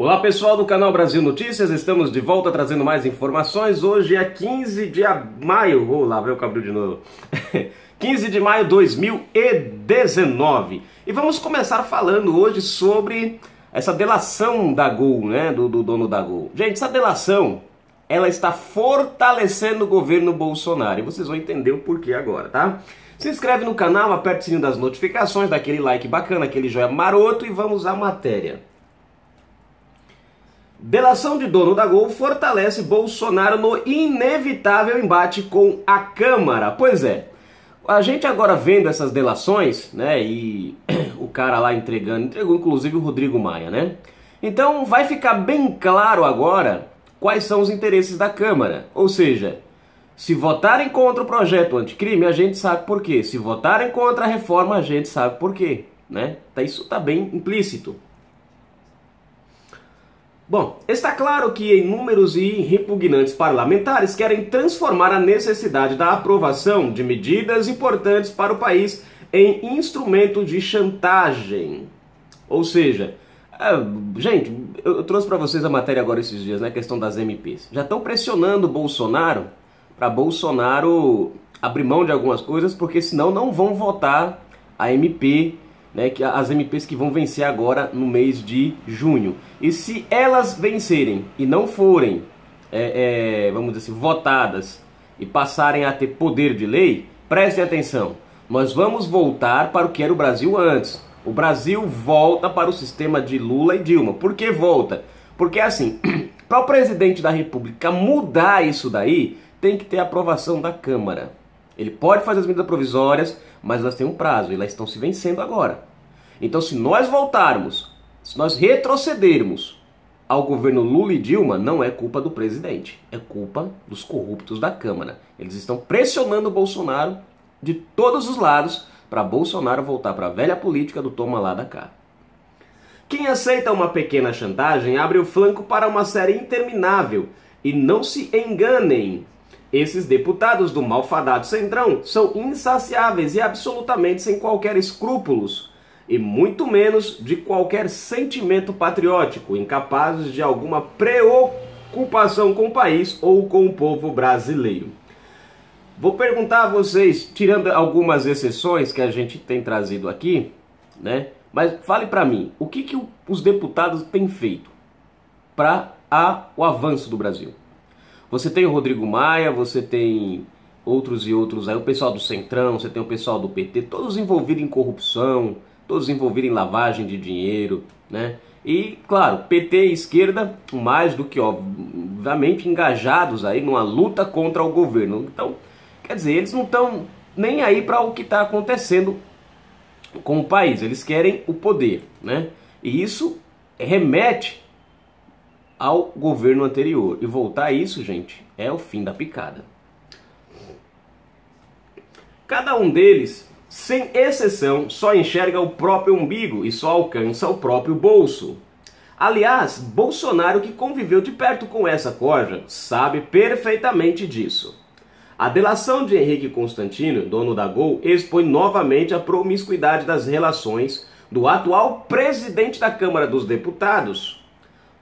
Olá pessoal do canal Brasil Notícias, estamos de volta trazendo mais informações. Hoje é 15 de maio, vou lá ver o cabelo de novo, 15 de maio de 2019. E vamos começar falando hoje sobre essa delação da Gol, né, do dono da Gol. Gente, essa delação, ela está fortalecendo o governo Bolsonaro e vocês vão entender o porquê agora, tá? Se inscreve no canal, aperte o sininho das notificações, dá aquele like bacana, aquele joinha maroto e vamos à matéria. Delação de dono da Gol fortalece Bolsonaro no inevitável embate com a Câmara. Pois é, a gente agora vendo essas delações, né, e o cara lá entregou inclusive o Rodrigo Maia, né? Então vai ficar bem claro agora quais são os interesses da Câmara. Ou seja, se votarem contra o projeto anticrime, a gente sabe por quê. Se votarem contra a reforma, a gente sabe por quê, né? Isso está bem implícito. Bom, está claro que inúmeros e repugnantes parlamentares querem transformar a necessidade da aprovação de medidas importantes para o país em instrumento de chantagem. Ou seja, gente, eu trouxe para vocês a matéria agora esses dias, né, a questão das MPs. Já estão pressionando o Bolsonaro para Bolsonaro abrir mão de algumas coisas, porque senão não vão votar a MP, né, que as MPs que vão vencer agora no mês de junho. E se elas vencerem e não forem, vamos dizer assim, votadas e passarem a ter poder de lei, prestem atenção, nós vamos voltar para o que era o Brasil antes. O Brasil volta para o sistema de Lula e Dilma. Por que volta? Porque assim, para o presidente da República mudar isso daí, tem que ter a aprovação da Câmara. Ele pode fazer as medidas provisórias, mas elas têm um prazo e elas estão se vencendo agora. Então, se nós voltarmos, se nós retrocedermos ao governo Lula e Dilma, não é culpa do presidente, é culpa dos corruptos da Câmara. Eles estão pressionando o Bolsonaro de todos os lados para Bolsonaro voltar para a velha política do toma lá da cá. Quem aceita uma pequena chantagem abre o flanco para uma série interminável. E não se enganem, esses deputados do malfadado Centrão são insaciáveis e absolutamente sem qualquer escrúpulos, e muito menos de qualquer sentimento patriótico, incapazes de alguma preocupação com o país ou com o povo brasileiro. Vou perguntar a vocês, tirando algumas exceções que a gente tem trazido aqui, né? Mas fale para mim, o que os deputados têm feito para o avanço do Brasil? Você tem o Rodrigo Maia, você tem outros e outros aí, o pessoal do Centrão, você tem o pessoal do PT, todos envolvidos em corrupção, todos envolvidos em lavagem de dinheiro, né? E, claro, PT e esquerda, mais do que, obviamente, engajados aí numa luta contra o governo. Então, quer dizer, eles não estão nem aí para o que está acontecendo com o país, eles querem o poder, né? E isso remete ao governo anterior. E voltar a isso, gente, é o fim da picada. Cada um deles, sem exceção, só enxerga o próprio umbigo e só alcança o próprio bolso. Aliás, Bolsonaro, que conviveu de perto com essa corja, sabe perfeitamente disso. A delação de Henrique Constantino, dono da Gol, expõe novamente a promiscuidade das relações do atual presidente da Câmara dos Deputados.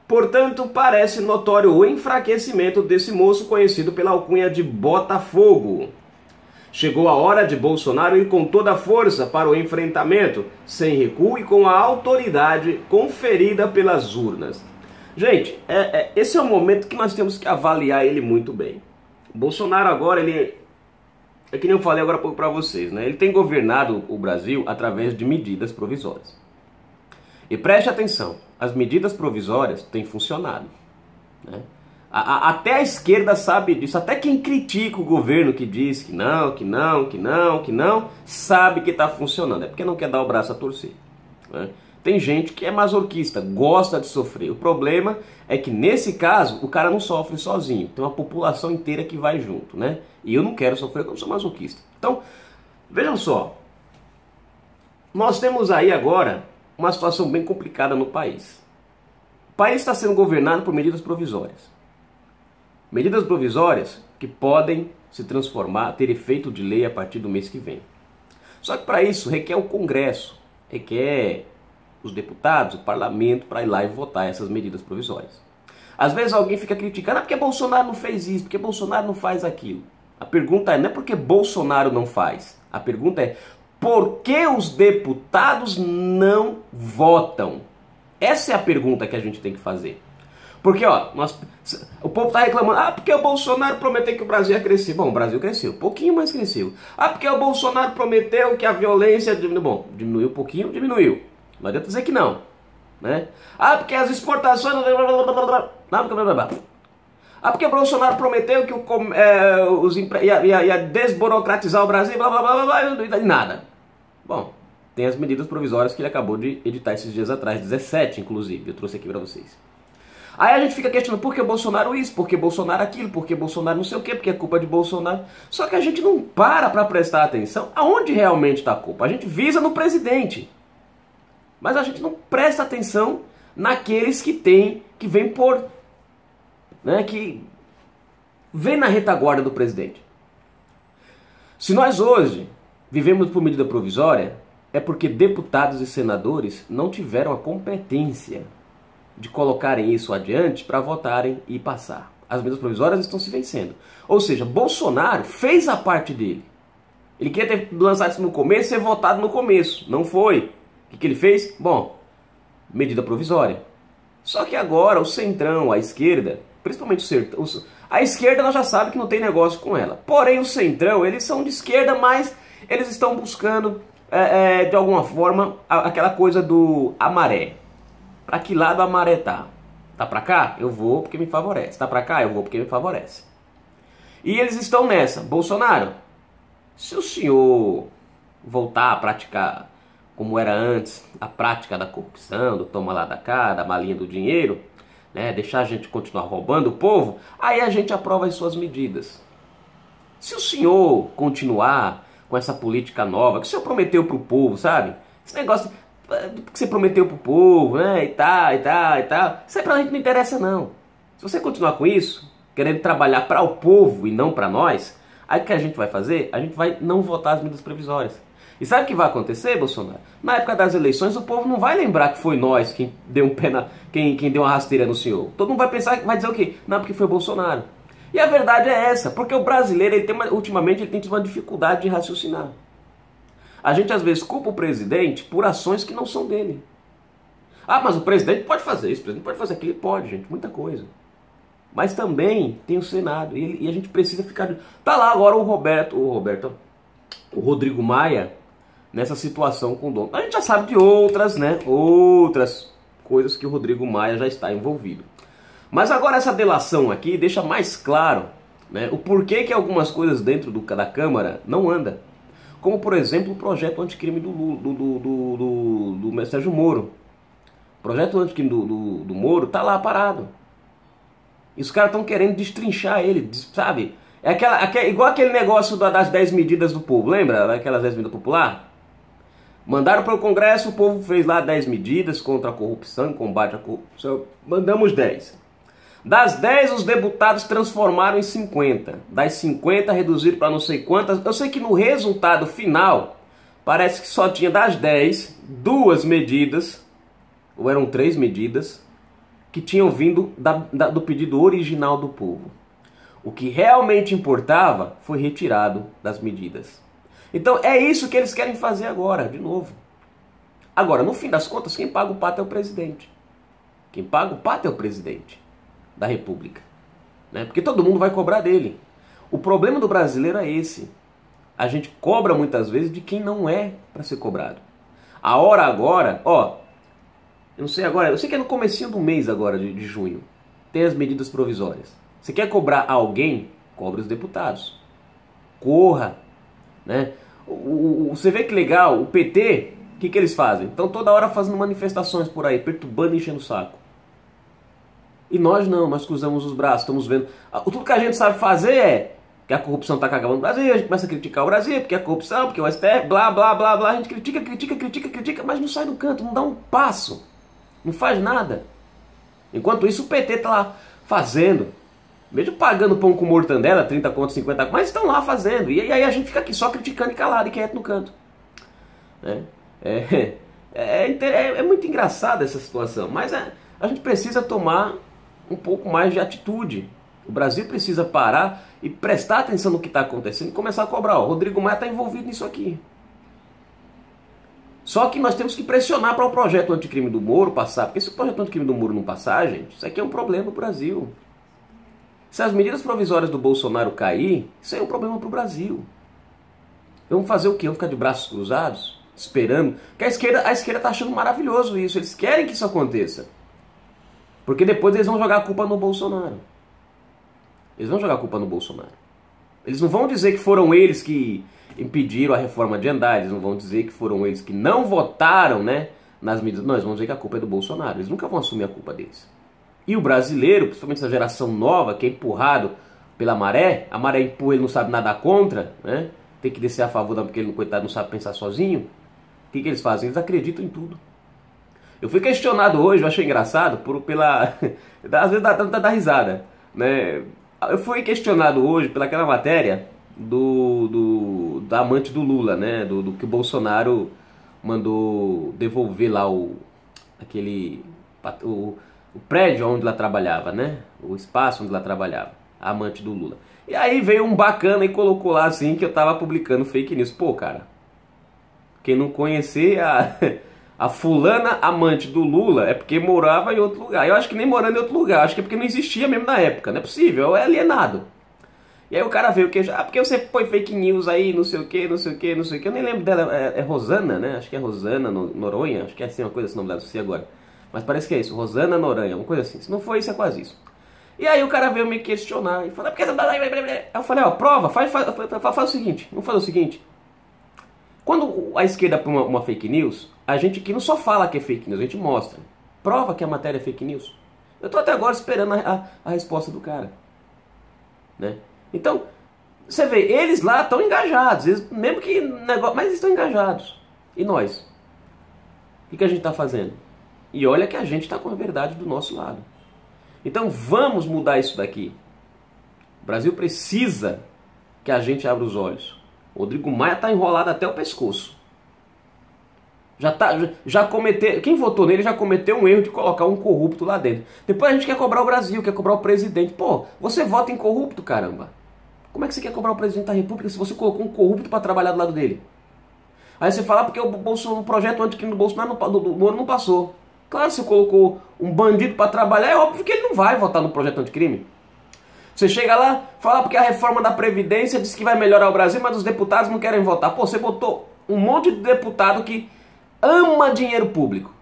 Portanto, parece notório o enfraquecimento desse moço conhecido pela alcunha de Botafogo. Chegou a hora de Bolsonaro ir com toda a força para o enfrentamento, sem recuo e com a autoridade conferida pelas urnas. Gente, esse é o momento que nós temos que avaliar ele muito bem. O Bolsonaro agora, é que nem eu falei agora há pouco para vocês, né? Ele tem governado o Brasil através de medidas provisórias. E preste atenção, as medidas provisórias têm funcionado, né? Até a esquerda sabe disso, até quem critica o governo que diz que não, sabe que está funcionando, é porque não quer dar o braço a torcer, né? Tem gente que é masoquista, gosta de sofrer. O problema é que nesse caso o cara não sofre sozinho, tem uma população inteira que vai junto, né? E eu não quero sofrer porque eu sou masoquista. Então, vejam só, nós temos aí agora uma situação bem complicada no país. O país está sendo governado por medidas provisórias. Medidas provisórias que podem se transformar, ter efeito de lei a partir do mês que vem. Só que para isso requer o Congresso, requer os deputados, o parlamento, para ir lá e votar essas medidas provisórias. Às vezes alguém fica criticando, porque Bolsonaro não fez isso, porque Bolsonaro não faz aquilo. A pergunta não é porque Bolsonaro não faz. A pergunta é por que os deputados não votam? Essa é a pergunta que a gente tem que fazer. Porque, ó, o povo tá reclamando, porque o Bolsonaro prometeu que o Brasil ia crescer. Bom, o Brasil cresceu, pouquinho, mas cresceu. Porque o Bolsonaro prometeu que a violência diminuiu. Bom, diminuiu um pouquinho, diminuiu. Não adianta dizer que não, né? Porque as exportações... porque o Bolsonaro prometeu que ia desburocratizar o Brasil, blá, blá, blá, blá, blá, e nada. Bom, tem as medidas provisórias que ele acabou de editar esses dias atrás, 17 inclusive, eu trouxe aqui pra vocês. Aí a gente fica questionando por que Bolsonaro isso, por que Bolsonaro aquilo, por que Bolsonaro não sei o quê, porque é culpa de Bolsonaro. Só que a gente não para prestar atenção aonde realmente está a culpa. A gente visa no presidente, mas a gente não presta atenção naqueles que vêm por... né, que vem na retaguarda do presidente. Se nós hoje vivemos por medida provisória, é porque deputados e senadores não tiveram a competência de colocarem isso adiante para votarem e passar. As medidas provisórias estão se vencendo. Ou seja, Bolsonaro fez a parte dele. Ele queria ter lançado isso no começo e ser votado no começo. Não foi. O que ele fez? Bom, medida provisória. Só que agora o centrão, a esquerda, principalmente a esquerda nós já sabe que não tem negócio com ela. Porém o centrão, eles são de esquerda, mas eles estão buscando de alguma forma aquela coisa do a maré. Para que lado a maré tá? Tá para cá? Eu vou porque me favorece. Tá para cá? Eu vou porque me favorece. E eles estão nessa. Bolsonaro, se o senhor voltar a praticar como era antes, a prática da corrupção, do toma lá da cá, da malinha do dinheiro, né, deixar a gente continuar roubando o povo, aí a gente aprova as suas medidas. Se o senhor continuar com essa política nova, que o senhor prometeu pro povo, sabe? Esse negócio que você prometeu pro povo, né, e tal, isso aí pra gente não interessa não. Se você continuar com isso, querendo trabalhar para o povo e não para nós, aí o que a gente vai fazer? A gente vai não votar as medidas provisórias. E sabe o que vai acontecer, Bolsonaro? Na época das eleições, o povo não vai lembrar que foi nós quem deu um pé quem deu uma rasteira no senhor. Todo mundo vai pensar, vai dizer o quê? Não, porque foi Bolsonaro. E a verdade é essa, porque o brasileiro, ultimamente, ele tem tido uma dificuldade de raciocinar. A gente, às vezes, culpa o presidente por ações que não são dele. Mas o presidente pode fazer isso, o presidente pode fazer aquilo. Pode, gente, muita coisa. Mas também tem o Senado, e a gente precisa ficar... Tá lá agora o Rodrigo Maia, nessa situação com o dono. A gente já sabe de outras, né? Outras coisas que o Rodrigo Maia já está envolvido. Mas agora essa delação aqui deixa mais claro, né, o porquê que algumas coisas dentro da Câmara não andam. Como, por exemplo, o projeto anticrime do Sérgio Moro. O projeto anticrime do Moro tá lá parado. E os caras estão querendo destrinchar ele, sabe? Igual aquele negócio das 10 medidas do povo, lembra? Daquelas 10 medidas populares? Mandaram para o Congresso, o povo fez lá 10 medidas contra a corrupção, combate à corrupção. Mandamos 10. Das 10, os deputados transformaram em 50. Das 50, reduziram para não sei quantas. Eu sei que no resultado final, parece que só tinha das 10, 2 medidas, ou eram 3 medidas, que tinham vindo do pedido original do povo. O que realmente importava foi retirado das medidas. Então é isso que eles querem fazer agora, de novo. Agora, no fim das contas, quem paga o pato é o presidente. Quem paga o pato é o presidente da República, né? Porque todo mundo vai cobrar dele. O problema do brasileiro é esse. A gente cobra muitas vezes de quem não é para ser cobrado. A hora agora, eu não sei agora, eu sei que é no comecinho do mês agora, de junho, tem as medidas provisórias. Você quer cobrar alguém? Cobre os deputados. Corra, né? Você vê que legal, o PT, o que eles fazem? Estão toda hora fazendo manifestações por aí, perturbando e enchendo o saco. E nós não, nós cruzamos os braços, estamos vendo. Tudo que a gente sabe fazer é que a corrupção está cagando no Brasil, a gente começa a criticar o Brasil, porque a corrupção, porque o STF, blá, blá, blá, blá, a gente critica, mas não sai do canto, não dá um passo, não faz nada. Enquanto isso o PT está lá fazendo, mesmo pagando pão com mortandela, 30 conto, 50 conto, mas estão lá fazendo, e aí a gente fica aqui só criticando e calado e quieto no canto. Né? É muito engraçada essa situação, mas a gente precisa tomar um pouco mais de atitude. O Brasil precisa parar e prestar atenção no que está acontecendo e começar a cobrar. O Rodrigo Maia está envolvido nisso aqui. Só que nós temos que pressionar para o projeto anticrime do Moro passar, porque se o projeto anticrime do Moro não passar, gente, isso aqui é um problema para o Brasil. Se as medidas provisórias do Bolsonaro cair, isso aí é um problema para o Brasil. Vamos fazer o quê? Vamos ficar de braços cruzados, esperando? Porque a esquerda está achando maravilhoso isso, eles querem que isso aconteça. Porque depois eles vão jogar a culpa no Bolsonaro. Eles vão jogar a culpa no Bolsonaro. Eles não vão dizer que foram eles que impediram a reforma de andar, eles não vão dizer que foram eles que não votaram, né, nas medidas. Não, eles vão dizer que a culpa é do Bolsonaro. Eles nunca vão assumir a culpa deles. E o brasileiro, principalmente essa geração nova, que é empurrado pela maré, a maré empurra, ele não sabe nadar contra, né, tem que descer a favor, porque ele, coitado, não sabe pensar sozinho. O que eles fazem? Eles acreditam em tudo. Eu fui questionado hoje, eu achei engraçado, às vezes dá risada, né? Eu fui questionado hoje pelaquela matéria da amante do Lula, né? Do que o Bolsonaro mandou devolver lá o prédio onde ela trabalhava, né? O espaço onde ela trabalhava, a amante do Lula. E aí veio um bacana e colocou lá assim que eu tava publicando fake news. Pô, cara, quem não conhecer a fulana amante do Lula é porque morava em outro lugar. Eu acho que nem morando em outro lugar, acho que é porque não existia mesmo na época, não é possível, é alienado. E aí o cara veio que porque você põe fake news aí, não sei o que, não sei o que, não sei o que. Eu nem lembro dela, é Rosana, né? Acho que é Rosana Noronha, acho que é assim uma coisa assim, o nome dela, não sei agora. Mas parece que é isso, Rosana Noronha, uma coisa assim. Se não for isso, é quase isso. E aí o cara veio me questionar e falou, porque aí eu falei, ó, prova, faz o seguinte, vamos fazer o seguinte. Quando a esquerda põe uma fake news, a gente aqui não só fala que é fake news, a gente mostra. Prova que a matéria é fake news. Eu tô até agora esperando a resposta do cara. Né? Então, você vê, eles lá estão engajados, mesmo que negócio, mas eles estão engajados. E nós? O que a gente está fazendo? E olha que a gente está com a verdade do nosso lado. Então vamos mudar isso daqui. O Brasil precisa que a gente abra os olhos. O Rodrigo Maia está enrolado até o pescoço. Já cometeu, quem votou nele já cometeu um erro de colocar um corrupto lá dentro. Depois a gente quer cobrar o Brasil, quer cobrar o presidente. Pô, você vota em corrupto, caramba. Como é que você quer cobrar o presidente da República se você colocou um corrupto para trabalhar do lado dele? Aí você fala porque o projeto anticrime do Bolsonaro do Moro não passou. Claro, você colocou um bandido para trabalhar, é óbvio que ele não vai votar no projeto anticrime. Você chega lá, fala porque a reforma da Previdência diz que vai melhorar o Brasil, mas os deputados não querem votar. Pô, você botou um monte de deputado que ama dinheiro público,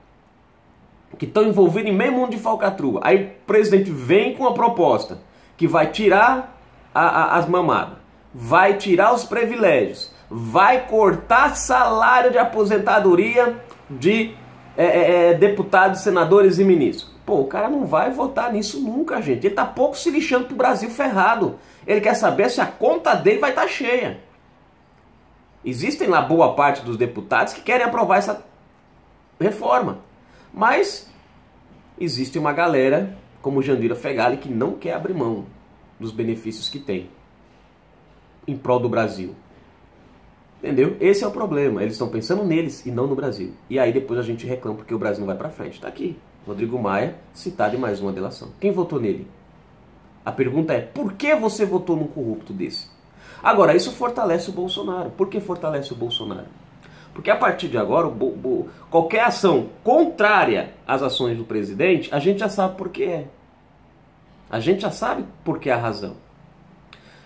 que estão envolvidos em meio mundo de falcatrua. Aí o presidente vem com uma proposta que vai tirar as mamadas, vai tirar os privilégios, vai cortar salário de aposentadoria de deputados, senadores e ministros. Pô, o cara não vai votar nisso nunca, gente. Ele tá pouco se lixando pro Brasil ferrado. Ele quer saber se a conta dele vai estar cheia. Existem lá boa parte dos deputados que querem aprovar essa reforma. Mas existe uma galera, como Jandira Fegali, que não quer abrir mão dos benefícios que tem em prol do Brasil. Entendeu? Esse é o problema. Eles estão pensando neles e não no Brasil. E aí depois a gente reclama porque o Brasil não vai pra frente. Tá aqui. Rodrigo Maia, citado em mais uma delação. Quem votou nele? A pergunta é, por que você votou num corrupto desse? Agora, isso fortalece o Bolsonaro. Por que fortalece o Bolsonaro? Porque a partir de agora, qualquer ação contrária às ações do presidente, a gente já sabe por que é. A gente já sabe por que é a razão.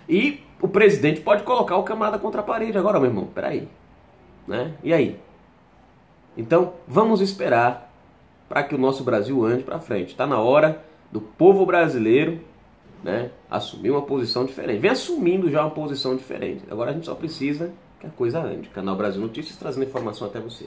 E o presidente pode colocar o camarada contra a parede. Agora, meu irmão, peraí. Né? E aí? Então, vamos esperar para que o nosso Brasil ande para frente. Está na hora do povo brasileiro, né, assumir uma posição diferente. Vem assumindo já uma posição diferente. Agora a gente só precisa que a coisa ande. Canal Brasil Notícias trazendo informação até você.